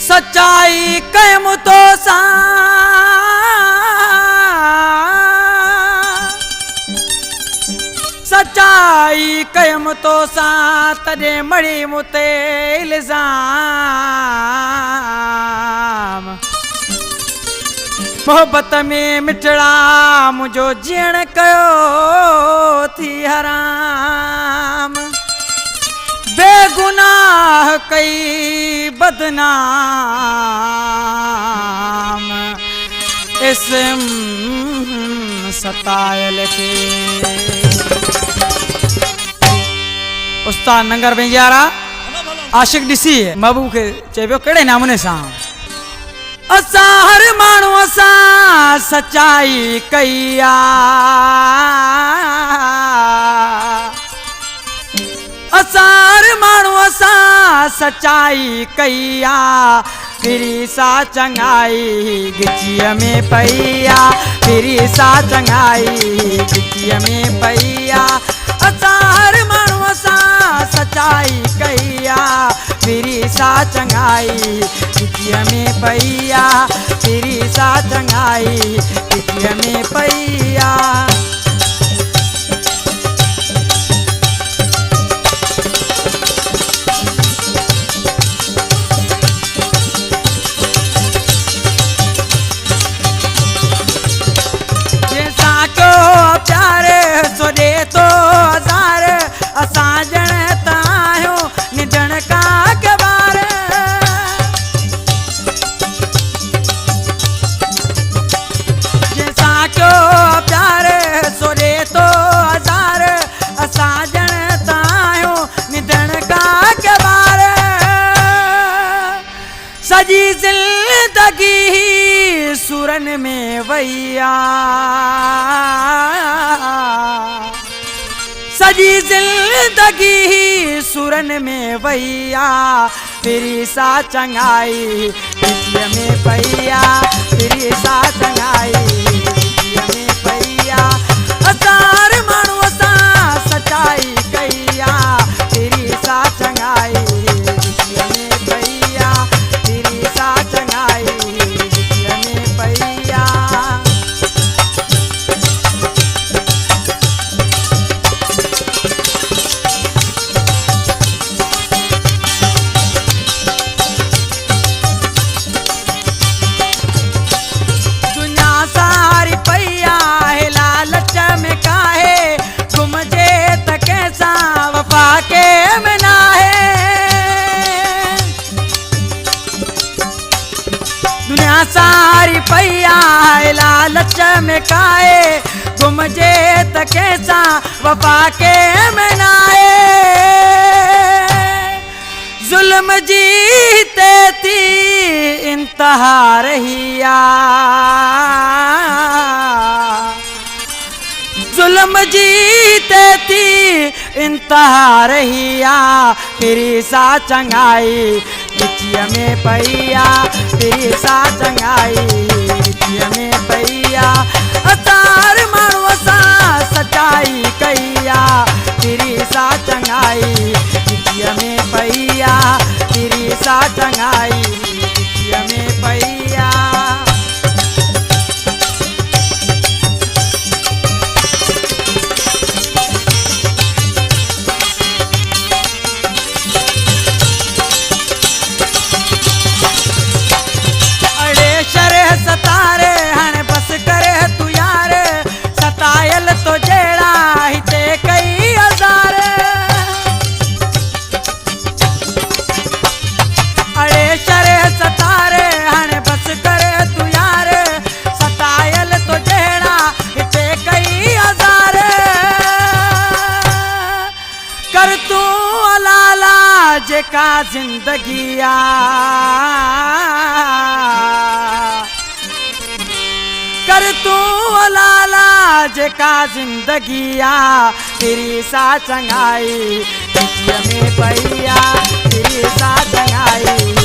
सच्चाई कयम तो सा सच्चाई कयम तो सा तॾहिं मड़ी मुते इल्ज़ाम मोहब्बत में मिठड़ा मुझो जीअण कयो थी हराम बेगुनाह कई बदनाम इसम सतायल के उस्ताद नंगर में यारा आशिक ॾिसी महबूब के चइबो कहिड़े नामूने सां असां हर माण्हू असां सच्चाई कई आ असां हर माण्हू असां सच्चाई कई आ फिरी सा चङाई गिचीअ में पई आ फिरी सा चङाई गिचीअ में पई आ असां हर माण्हू असां सच्चाई कई आ फिरी सा चङाई गिचीअ में पई आ फिरी सा चङाई गिचीअ में पई आ सजी जिंदगी सुरन में वैया सजी जिंदगी सुरन में वैया फिरी सा चङाई गिचीअ में पईया फिरी सा चङाई गिचीअ में पईया असां हर माण्हू असां सच्चाई कई आ फिरी सा चङाई गिचीअ में पईया फिरी सा चङाई गिचीअ में पईया सारी पईया लालच में काए घुमजे त कैसा वफा के मनाए जुल्म जीते थी इंतहा रहिया जुल्म जीते थी इंतहा रहिया फिरी सा चङाई गिचीअ में पईया फिरी सा चङाई गिचीअ में पईया असां हर माण्हू असां सच्चाई कई आ फिरी सा चङाई गिचीअ में पईया फिरी सा चङाई गिचीअ में पईया सतारे हाणे बस करे तू यार सतायल तो जेड़ा हिते कई हज़ार अड़े शरे सतारे हाणे बस करे तू यार सतायल तो जेड़ा हिते कई हज़ार कर तू अलाला जेका जिंदगी आ कर तू लाला जेका जिंदगी आ फिरी सा चङाई गिचिया में पैया गिरी सा चंगाई